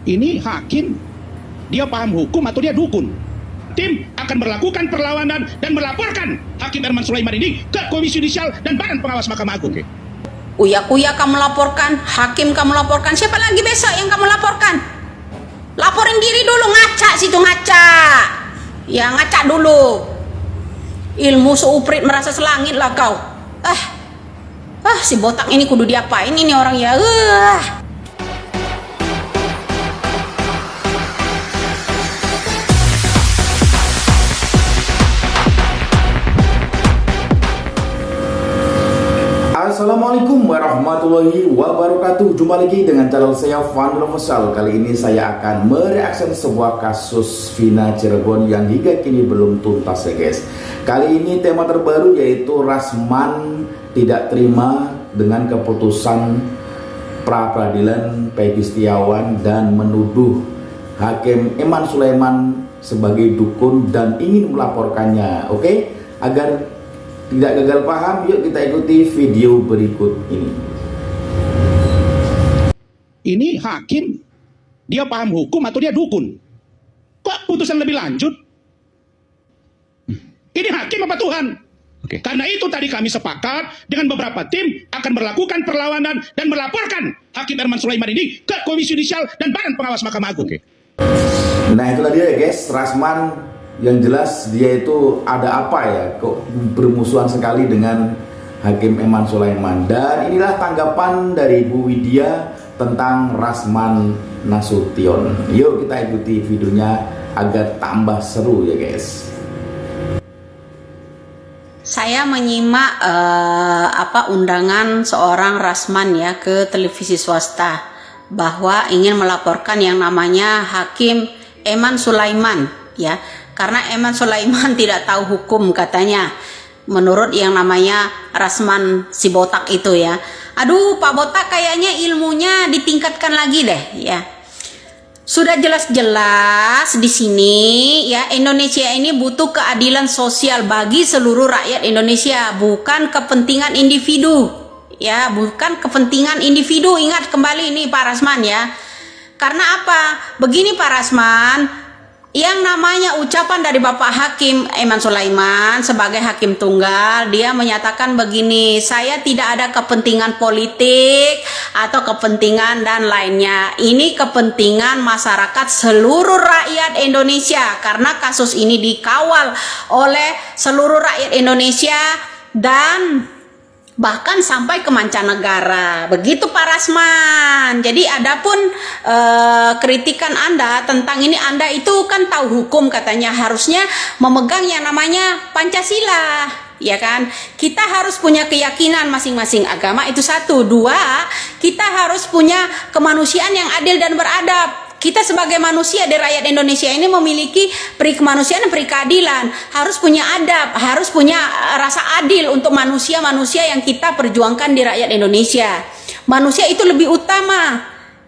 Ini hakim, dia paham hukum atau dia dukun? Tim akan melakukan perlawanan dan melaporkan Hakim Herman Sulaiman ini ke Komisi Yudisial dan Badan Pengawas Mahkamah Agung. Uya-kuya kamu laporkan, hakim kamu laporkan, siapa lagi besok yang kamu laporkan? Laporin diri dulu, ngaca situ, ngaca. Ya ngaca dulu. Ilmu seuprit merasa selangit lah kau. Si botak ini kudu diapain ini orang ya. Assalamualaikum warahmatullahi wabarakatuh. Jumpa lagi dengan channel saya Fandro Mesal. Kali ini saya akan mereaksi sebuah kasus Vina Cirebon yang hingga kini belum tuntas ya guys. Kali ini tema terbaru yaitu Rasman tidak terima dengan keputusan pra peradilan Peggy Setiawan dan menuduh Hakim Herman Sulaiman sebagai dukun dan ingin melaporkannya. Oke, agar tidak gagal paham, yuk kita ikuti video berikut ini. Ini hakim, dia paham hukum atau dia dukun? Kok putusan lebih lanjut? Ini hakim apa Tuhan? Karena itu tadi kami sepakat dengan beberapa tim akan melakukan perlawanan dan melaporkan Hakim Herman Sulaiman ini ke Komisi Yudisial dan Badan Pengawas Mahkamah Agung. Nah itulah dia ya guys, Rasman yang jelas dia itu ada apa ya, kok bermusuhan sekali dengan Hakim Herman Sulaiman. Dan inilah tanggapan dari Bu Widya tentang Rasman Nasution. Yuk kita ikuti videonya agar tambah seru ya guys. Saya menyimak undangan seorang Rasman ya ke televisi swasta bahwa ingin melaporkan yang namanya Hakim Herman Sulaiman ya, karena Herman Sulaiman tidak tahu hukum katanya menurut yang namanya Rasman si botak itu ya. Aduh Pak Botak kayaknya ilmunya ditingkatkan lagi deh ya. Sudah jelas-jelas di sini ya, Indonesia ini butuh keadilan sosial bagi seluruh rakyat Indonesia, bukan kepentingan individu ya, bukan kepentingan individu. Ingat kembali ini Pak Rasman ya. Karena apa? Begini Pak Rasman, yang namanya ucapan dari Bapak Hakim Herman Sulaiman sebagai hakim tunggal, dia menyatakan begini, saya tidak ada kepentingan politik atau kepentingan dan lainnya. Ini kepentingan masyarakat seluruh rakyat Indonesia karena kasus ini dikawal oleh seluruh rakyat Indonesia dan bahkan sampai ke mancanegara. Begitu Pak Rasman. Jadi adapun kritikan Anda tentang ini, Anda itu kan tahu hukum katanya, harusnya memegang yang namanya Pancasila, ya kan? Kita harus punya keyakinan masing-masing agama, itu satu. Dua, kita harus punya kemanusiaan yang adil dan beradab. Kita sebagai manusia di rakyat Indonesia ini memiliki peri kemanusiaan dan peri keadilan. Harus punya adab, harus punya rasa adil untuk manusia-manusia yang kita perjuangkan di rakyat Indonesia. Manusia itu lebih utama,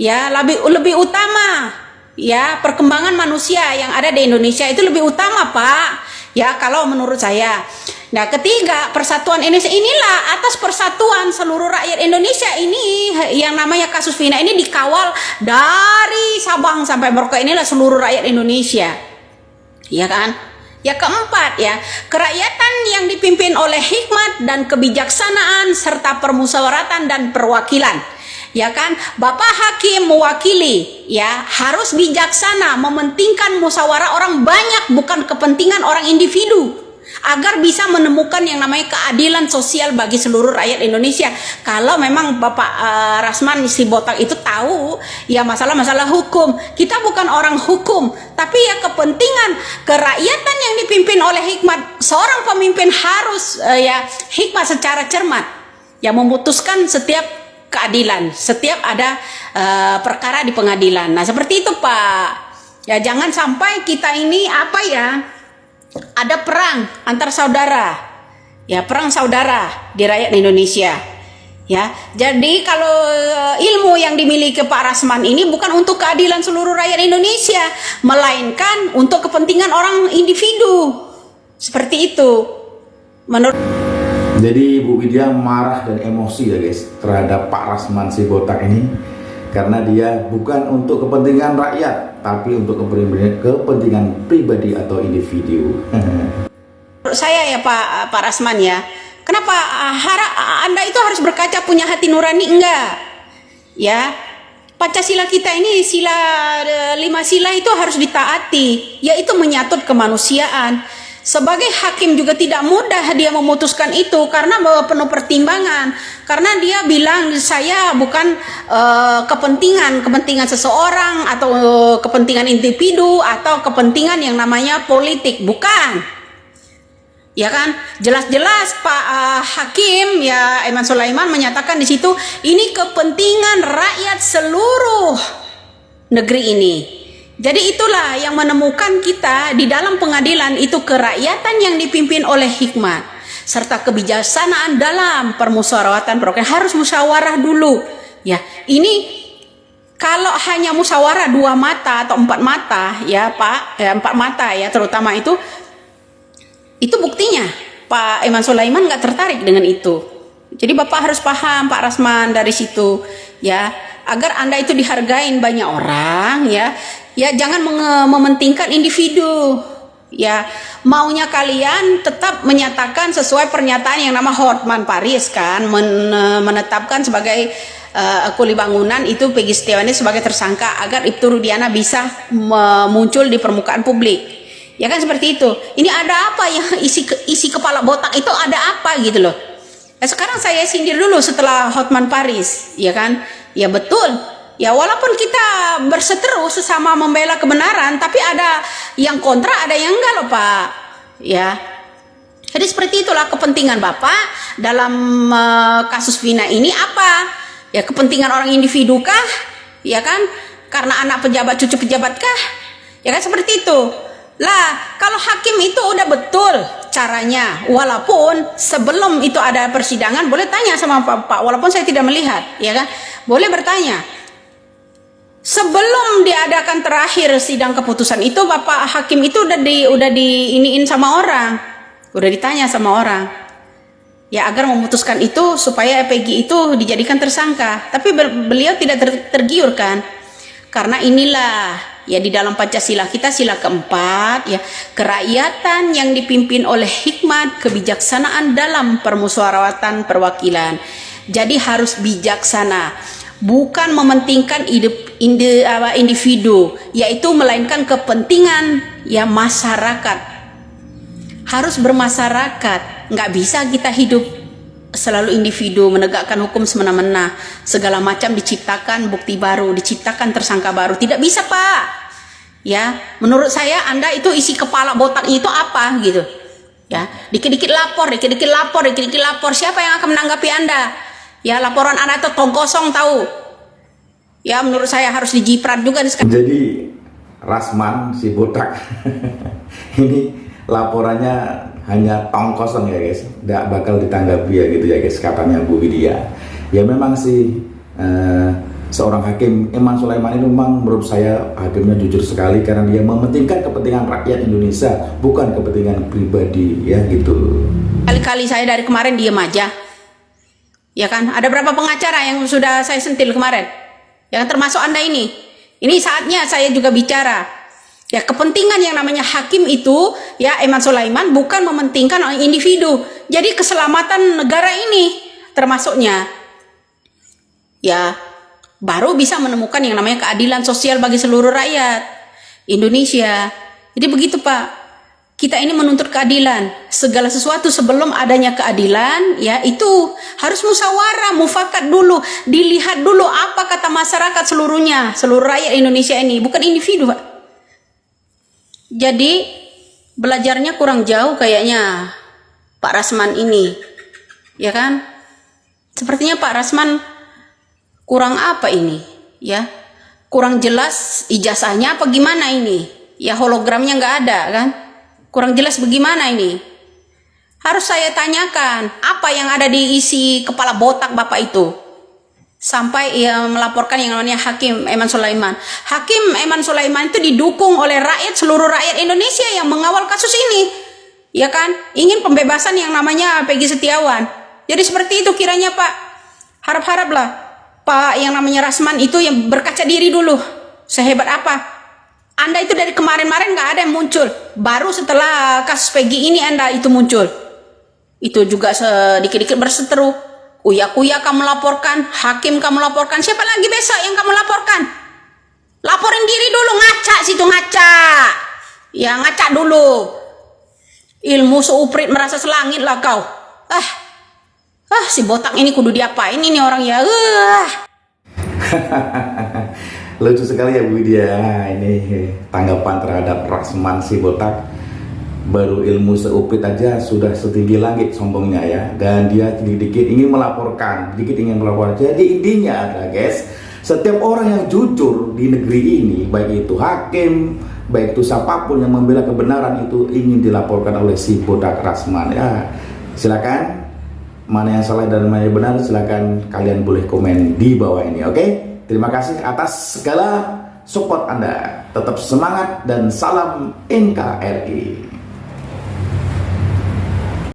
ya, lebih utama, ya, perkembangan manusia yang ada di Indonesia itu lebih utama, Pak. Ya, kalau menurut saya. Nah, ketiga, persatuan Indonesia, inilah atas persatuan seluruh rakyat Indonesia ini yang namanya kasus Vina ini dikawal dari Sabang sampai Merauke, inilah seluruh rakyat Indonesia. Ya kan? Ya keempat ya, kerakyatan yang dipimpin oleh hikmat dan kebijaksanaan serta permusyawaratan dan perwakilan. Ya kan, Bapak Hakim mewakili ya, harus bijaksana, mementingkan musyawarah orang banyak bukan kepentingan orang individu agar bisa menemukan yang namanya keadilan sosial bagi seluruh rakyat Indonesia. Kalau memang Bapak Rasman si botak itu tahu ya masalah-masalah hukum, kita bukan orang hukum, tapi ya kepentingan kerakyatan yang dipimpin oleh hikmat. Seorang pemimpin harus ya hikmat secara cermat ya, memutuskan setiap keadilan, setiap ada perkara di pengadilan. Nah seperti itu Pak ya, jangan sampai kita ini apa ya, ada perang antar saudara ya, perang saudara di rakyat Indonesia ya. Jadi kalau ilmu yang dimiliki Pak Rasman ini bukan untuk keadilan seluruh rakyat Indonesia, melainkan untuk kepentingan orang individu. Seperti itu menurut. Jadi Bu Widya marah dan emosi ya guys terhadap Pak Rasman si botak ini, karena dia bukan untuk kepentingan rakyat tapi untuk kepentingan pribadi atau individu. Menurut saya ya Pak Rasman ya, kenapa Anda itu harus berkaca punya hati nurani? Enggak ya, Pancasila kita ini sila 5 sila itu harus ditaati, yaitu menyatut kemanusiaan. Sebagai hakim juga tidak mudah dia memutuskan itu karena bahwa penuh pertimbangan. Karena dia bilang saya bukan kepentingan seseorang atau kepentingan individu atau kepentingan yang namanya politik, bukan. Ya kan, jelas-jelas Pak Hakim ya Eman Sulaiman menyatakan di situ ini kepentingan rakyat seluruh negeri ini. Jadi itulah yang menemukan kita di dalam pengadilan itu kerakyatan yang dipimpin oleh hikmat serta kebijaksanaan dalam permusyawaratan perwakilan. Harus musyawarah dulu. Ya, ini kalau hanya musyawarah 2 mata atau 4 mata ya Pak, 4 mata ya terutama itu buktinya Pak Eman Sulaiman nggak tertarik dengan itu. Jadi Bapak harus paham Pak Rasman dari situ ya, agar Anda itu dihargain banyak orang ya. Ya jangan mementingkan individu. Ya, maunya kalian tetap menyatakan sesuai pernyataan yang nama Hotman Paris kan, menetapkan sebagai kuli bangunan itu Peggy Setiawan sebagai tersangka agar Ibtu Rudiana bisa muncul di permukaan publik. Ya kan seperti itu. Ini ada apa yang isi kepala botak itu ada apa gitu loh. Nah, sekarang saya sindir dulu setelah Hotman Paris, ya kan? Ya betul. Ya walaupun kita berseteru sesama membela kebenaran, tapi ada yang kontra, ada yang enggak loh Pak. Ya. Jadi seperti itulah kepentingan Bapak dalam kasus Vina ini apa? Ya kepentingan orang individu kah? Ya kan? Karena anak pejabat, cucu pejabat kah? Ya kan seperti itu. Lah, kalau hakim itu udah betul caranya, walaupun sebelum itu ada persidangan boleh tanya sama Pak, walaupun saya tidak melihat, ya kan? Boleh bertanya. Sebelum diadakan terakhir sidang keputusan itu Bapak hakim itu udah diiniin sama orang. Udah ditanya sama orang. Ya agar memutuskan itu supaya Peggy itu dijadikan tersangka. Tapi beliau tidak tergiur kan? Karena inilah ya di dalam Pancasila kita sila keempat ya, kerakyatan yang dipimpin oleh hikmat kebijaksanaan dalam permusyawaratan perwakilan. Jadi harus bijaksana, bukan mementingkan individu, yaitu melainkan kepentingan ya masyarakat. Harus bermasyarakat, nggak bisa kita hidup selalu individu, menegakkan hukum semena-mena, segala macam diciptakan bukti baru, diciptakan tersangka baru, tidak bisa Pak. Ya, menurut saya Anda itu isi kepala botaknya itu apa gitu? Ya, dikit-dikit lapor, siapa yang akan menanggapi Anda? Ya, laporan Anda itu tong kosong tahu. Ya, menurut saya harus dijiprat juga sekarang. Jadi Rasman si botak ini laporannya hanya tong kosong ya guys, tidak bakal ditanggapi ya gitu ya guys, katanya Bu Widya. Ya memang sih seorang hakim Eman Sulaiman ini memang menurut saya hakimnya jujur sekali karena dia mementingkan kepentingan rakyat Indonesia, bukan kepentingan pribadi ya gitu. Kali-kali saya dari kemarin diem aja. Ya kan, ada berapa pengacara yang sudah saya sentil kemarin? Ya termasuk Anda ini. Ini saatnya saya juga bicara. Ya kepentingan yang namanya hakim itu ya Eman Sulaiman bukan mementingkan individu. Jadi keselamatan negara ini termasuknya ya baru bisa menemukan yang namanya keadilan sosial bagi seluruh rakyat Indonesia. Jadi begitu Pak. Kita ini menuntut keadilan. Segala sesuatu sebelum adanya keadilan ya itu harus musyawarah, mufakat dulu, dilihat dulu apa kata masyarakat seluruhnya, seluruh rakyat Indonesia ini, bukan individu Pak. Jadi belajarnya kurang jauh kayaknya Pak Rasman ini, ya kan? Sepertinya Pak Rasman kurang apa ini, ya? Kurang jelas ijazahnya apa gimana ini? Ya hologramnya nggak ada kan? Kurang jelas bagaimana ini? Harus saya tanyakan apa yang ada di isi kepala botak Bapak itu. Sampai ia melaporkan yang namanya Hakim Eman Sulaiman. Hakim Eman Sulaiman itu didukung oleh rakyat, seluruh rakyat Indonesia yang mengawal kasus ini. Ya kan? Ingin pembebasan yang namanya Peggy Setiawan. Jadi seperti itu kiranya Pak. Harap-haraplah. Pak yang namanya Rasman itu yang berkaca diri dulu. Sehebat apa? Anda itu dari kemarin-kemarin nggak ada yang muncul. Baru setelah kasus Peggy ini Anda itu muncul. Itu juga sedikit-dikit berseteru. Uya-kuya kamu laporkan, hakim kamu laporkan. Siapa lagi besok yang kamu laporkan? Laporin diri dulu, ngaca situ, ngaca. Ya ngaca dulu. Ilmu seuprit merasa selangit lah kau. Si botak ini kudu diapain ini orang ya. Lucu sekali ya Bu Widya. Ini tanggapan terhadap Rasman si botak. Baru ilmu seuprit aja sudah setinggi langit sombongnya ya. Dan dia sedikit ingin melaporkan, Jadi intinya adalah guys, setiap orang yang jujur di negeri ini, baik itu hakim, baik itu siapapun yang membela kebenaran, itu ingin dilaporkan oleh si botak Rasman ya. Silakan, mana yang salah dan mana yang benar, silakan kalian boleh komen di bawah ini, oke? Terima kasih atas segala support Anda. Tetap semangat dan salam NKRI.